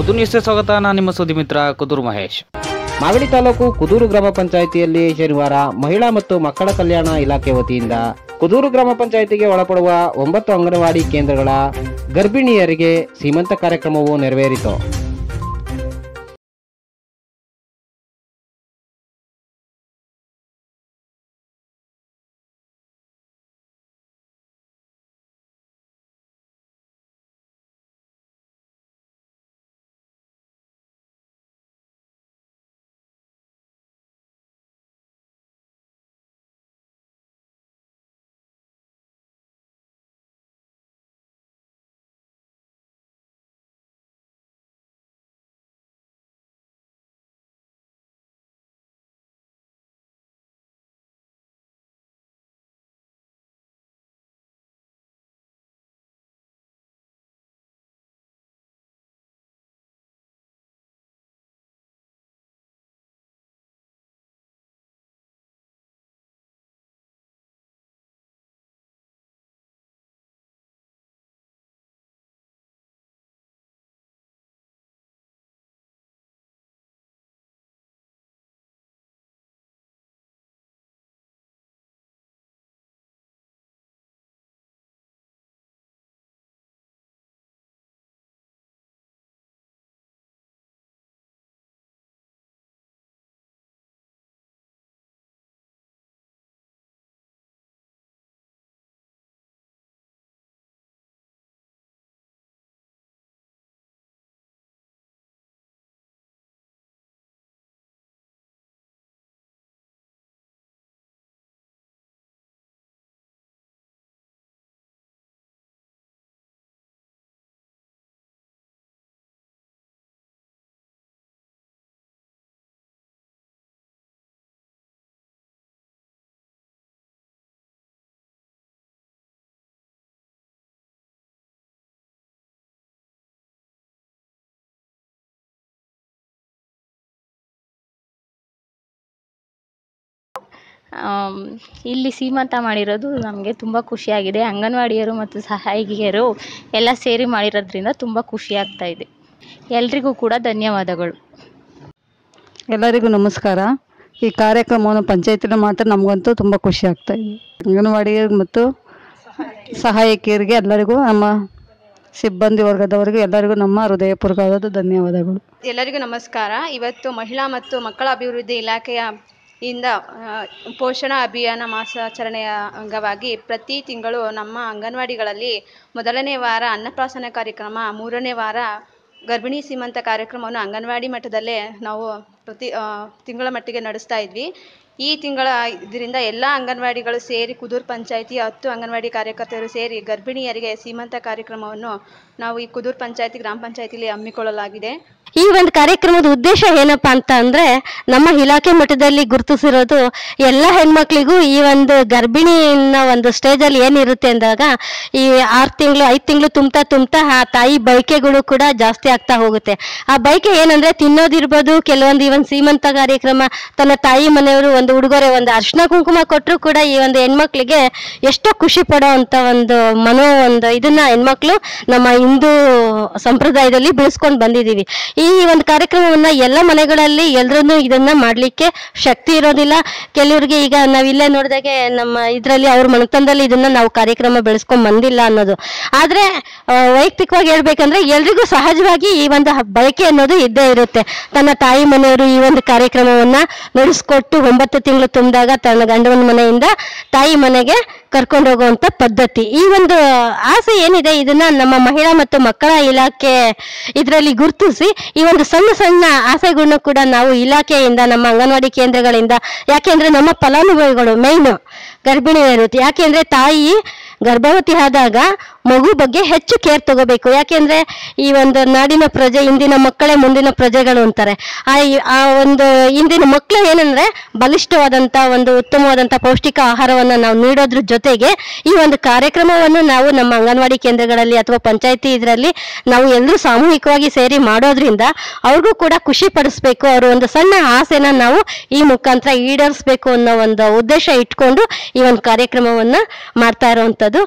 ಕುದೂರು ನ್ಯೂಸ್ಗೆ ಸ್ವಾಗತ. ನಾನು ನಿಮ್ಮ ಸುದ್ದಿ ಮಿತ್ರ ಕುದೂರು ಮಹೇಶ್. ಮಾಗಡಿ ತಾಲೂಕು ಕುದೂರು ಗ್ರಾಮ ಪಂಚಾಯಿತಿಯಲ್ಲಿ ಶನಿವಾರ ಮಹಿಳಾ ಮತ್ತು ಮಕ್ಕಳ ಕಲ್ಯಾಣ ಇಲಾಖೆ ವತಿಯಿಂದ ಕುದೂರು ಗ್ರಾಮ ಪಂಚಾಯಿತಿಗೆ ಒಳಪಡುವ 9 ಅಂಗನವಾಡಿ ಕೇಂದ್ರಗಳ ಗರ್ಭಿಣಿಯರಿಗೆ ಸೀಮಂತ ಕಾರ್ಯಕ್ರಮವು ನೆರವೇರಿತು. ಇಲ್ಲಿ ಸೀಮಂತ ಮಾಡಿರೋದು ನಮಗೆ ತುಂಬ ಖುಷಿಯಾಗಿದೆ. ಅಂಗನವಾಡಿಯರು ಮತ್ತು ಸಹಾಯಕಿಯರು ಎಲ್ಲ ಸೇರಿ ಮಾಡಿರೋದ್ರಿಂದ ತುಂಬ ಖುಷಿ ಆಗ್ತಾ ಇದೆ. ಎಲ್ರಿಗೂ ಕೂಡ ಧನ್ಯವಾದಗಳು. ಎಲ್ಲರಿಗೂ ನಮಸ್ಕಾರ. ಈ ಕಾರ್ಯಕ್ರಮವನ್ನು ಪಂಚಾಯತಿನ ಮಾತ್ರ ನಮಗಂತೂ ತುಂಬ ಖುಷಿ ಆಗ್ತಾ ಇದೆ. ಅಂಗನವಾಡಿಯರು ಮತ್ತು ಸಹಾಯಕಿಯರಿಗೆ ಎಲ್ಲರಿಗೂ, ನಮ್ಮ ಸಿಬ್ಬಂದಿ ವರ್ಗದವರಿಗೂ ಎಲ್ಲರಿಗೂ ನಮ್ಮ ಹೃದಯಪೂರ್ವಕವಾದ ಧನ್ಯವಾದಗಳು. ಎಲ್ಲರಿಗೂ ನಮಸ್ಕಾರ. ಇವತ್ತು ಮಹಿಳಾ ಮತ್ತು ಮಕ್ಕಳ ಅಭಿವೃದ್ಧಿ ಇಲಾಖೆಯ ಇಂದ ಪೋಷಣಾ ಅಭಿಯಾನ ಮಾಸಾಚರಣೆಯ ಅಂಗವಾಗಿ ಪ್ರತಿ ತಿಂಗಳು ನಮ್ಮ ಅಂಗನವಾಡಿಗಳಲ್ಲಿ ಮೊದಲನೇ ವಾರ ಅನ್ನಪ್ರಾಶನ ಕಾರ್ಯಕ್ರಮ, 3ನೇ ವಾರ ಗರ್ಭಿಣಿ ಸೀಮಂತ ಕಾರ್ಯಕ್ರಮವನ್ನು ಅಂಗನವಾಡಿ ಮಟ್ಟದಲ್ಲೇ ನಾವು ಪ್ರತಿ ತಿಂಗಳ ಮಟ್ಟಿಗೆ ನಡೆಸ್ತಾ ಇದ್ವಿ. ಈ ತಿಂಗಳ ಇದರಿಂದ ಎಲ್ಲ ಅಂಗನವಾಡಿಗಳು ಸೇರಿ ಕುದೂರು ಪಂಚಾಯಿತಿ 10 ಅಂಗನವಾಡಿ ಕಾರ್ಯಕರ್ತರು ಸೇರಿ ಗರ್ಭಿಣಿಯರಿಗೆ ಸೀಮಂತ ಕಾರ್ಯಕ್ರಮವನ್ನು ನಾವು ಈ ಕುದೂರು ಪಂಚಾಯಿತಿ ಗ್ರಾಮ ಪಂಚಾಯಿತಿಯಲ್ಲಿ ಹಮ್ಮಿಕೊಳ್ಳಲಾಗಿದೆ. ಈ ಒಂದು ಕಾರ್ಯಕ್ರಮದ ಉದ್ದೇಶ ಏನಪ್ಪಾ ಅಂತ ಅಂದ್ರೆ, ನಮ್ಮ ಇಲಾಖೆ ಮಟ್ಟದಲ್ಲಿ ಗುರುತಿಸಿರೋದು ಎಲ್ಲ ಹೆಣ್ಮಕ್ಳಿಗೂ ಈ ಒಂದು ಗರ್ಭಿಣಿನ ಒಂದು ಸ್ಟೇಜಲ್ಲಿ ಏನಿರುತ್ತೆ ಅಂದಾಗ ಈ 6 ತಿಂಗಳು 5 ತಿಂಗಳು ತುಂಬ್ತಾ ಆ ತಾಯಿ ಬಯಕೆಗಳು ಕೂಡ ಜಾಸ್ತಿ ಆಗ್ತಾ ಹೋಗುತ್ತೆ. ಆ ಬಯಕೆ ಏನಂದ್ರೆ ತಿನ್ನೋದಿರ್ಬೋದು, ಕೆಲವೊಂದು ಈ ಒಂದು ಸೀಮಂತ ಕಾರ್ಯಕ್ರಮ, ತನ್ನ ತಾಯಿ ಮನೆಯವರು ಒಂದು ಉಡುಗೊರೆ, ಒಂದು ಅರ್ಶಿನ ಕುಂಕುಮ ಕೊಟ್ಟರು ಕೂಡ ಈ ಒಂದು ಹೆಣ್ಮಕ್ಳಿಗೆ ಎಷ್ಟೋ ಖುಷಿ ಪಡೋ ಅಂತ ಒಂದು ಇದನ್ನ ಹೆಣ್ಮಕ್ಳು ನಮ್ಮ ಹಿಂದೂ ಸಂಪ್ರದಾಯದಲ್ಲಿ ಬೆಳೆಸ್ಕೊಂಡು ಬಂದಿದ್ದೀವಿ. ಈ ಒಂದು ಕಾರ್ಯಕ್ರಮವನ್ನ ಎಲ್ಲ ಮನೆಗಳಲ್ಲಿ ಎಲ್ಲರೂ ಇದನ್ನ ಮಾಡ್ಲಿಕ್ಕೆ ಶಕ್ತಿ ಇರೋದಿಲ್ಲ. ಕೆಲವರಿಗೆ ಈಗ ನಾವಿಲ್ಲೇ ನೋಡಿದಾಗೆ ನಮ್ಮ ಇದರಲ್ಲಿ ಅವ್ರ ಮನೆತನದಲ್ಲಿ ಇದನ್ನ ನಾವು ಕಾರ್ಯಕ್ರಮ ಬೆಳೆಸ್ಕೊಂಡ್ ಬಂದಿಲ್ಲ ಅನ್ನೋದು. ಆದ್ರೆ ವೈಯಕ್ತಿಕವಾಗಿ ಹೇಳ್ಬೇಕಂದ್ರೆ ಎಲ್ರಿಗೂ ಸಹಜವಾಗಿ ಈ ಒಂದು ಬಯಕೆ ಅನ್ನೋದು ಇದ್ದೇ ಇರುತ್ತೆ. ತನ್ನ ತಾಯಿ ಮನೆಯವರು ಈ ಒಂದು ಕಾರ್ಯಕ್ರಮವನ್ನ ನಡೆಸ್ಕೊಟ್ಟು 9 ತಿಂಗಳು ತುಂಬಿದಾಗ ತನ್ನ ಗಂಡನ ಮನೆಯಿಂದ ತಾಯಿ ಮನೆಗೆ ಕರ್ಕೊಂಡು ಹೋಗುವಂತ ಪದ್ಧತಿ. ಈ ಒಂದು ಆಸೆ ಏನಿದೆ ಇದನ್ನ ನಮ್ಮ ಮಹಿಳಾ ಮತ್ತು ಮಕ್ಕಳ ಇಲಾಖೆ ಇದರಲ್ಲಿ ಗುರುತಿಸಿ ಈ ಒಂದು ಸಣ್ಣ ಆಸೆಗಳನ್ನು ಕೂಡ ನಾವು ಇಲಾಖೆಯಿಂದ, ನಮ್ಮ ಅಂಗನವಾಡಿ ಕೇಂದ್ರಗಳಿಂದ, ಯಾಕೆಂದ್ರೆ ನಮ್ಮ ಫಲಾನುಭವಿಗಳು ಮೈನು ಗರ್ಭಿಣಿಯರು, ಯಾಕೆಂದ್ರೆ ತಾಯಿ ಗರ್ಭವತಿ ಆದಾಗ ಮಗು ಬಗ್ಗೆ ಹೆಚ್ಚು ಕೇರ್ ತಗೋಬೇಕು. ಯಾಕೆಂದ್ರೆ ಈ ಒಂದು ನಾಡಿನ ಪ್ರಜೆ, ಇಂದಿನ ಮಕ್ಕಳೇ ಮುಂದಿನ ಪ್ರಜೆಗಳು ಅಂತಾರೆ. ಆ ಒಂದು ಇಂದಿನ ಮಕ್ಕಳು ಏನಂದ್ರೆ ಬಲಿಷ್ಠವಾದಂತ ಒಂದು ಉತ್ತಮವಾದಂತ ಪೌಷ್ಟಿಕ ಆಹಾರವನ್ನ ನಾವು ನೀಡೋದ್ರ ಜೊತೆಗೆ ಈ ಒಂದು ಕಾರ್ಯಕ್ರಮವನ್ನು ನಾವು ನಮ್ಮ ಅಂಗನವಾಡಿ ಕೇಂದ್ರಗಳಲ್ಲಿ ಅಥವಾ ಪಂಚಾಯತಿ ಇದರಲ್ಲಿ ನಾವು ಎಲ್ಲರೂ ಸಾಮೂಹಿಕವಾಗಿ ಸೇರಿ ಮಾಡೋದ್ರಿಂದ ಅವ್ರಿಗೂ ಕೂಡ ಖುಷಿ ಪಡಿಸ್ಬೇಕು, ಅವರ ಒಂದು ಸಣ್ಣ ಆಸೆನ ನಾವು ಈ ಮುಖಾಂತರ ಈಡೇರಿಸಬೇಕು ಅನ್ನೋ ಒಂದು ಉದ್ದೇಶ ಇಟ್ಕೊಂಡು ಈ ಒಂದು ಕಾರ್ಯಕ್ರಮವನ್ನ ಮಾಡ್ತಾ ಇರುವಂತದ್ದು.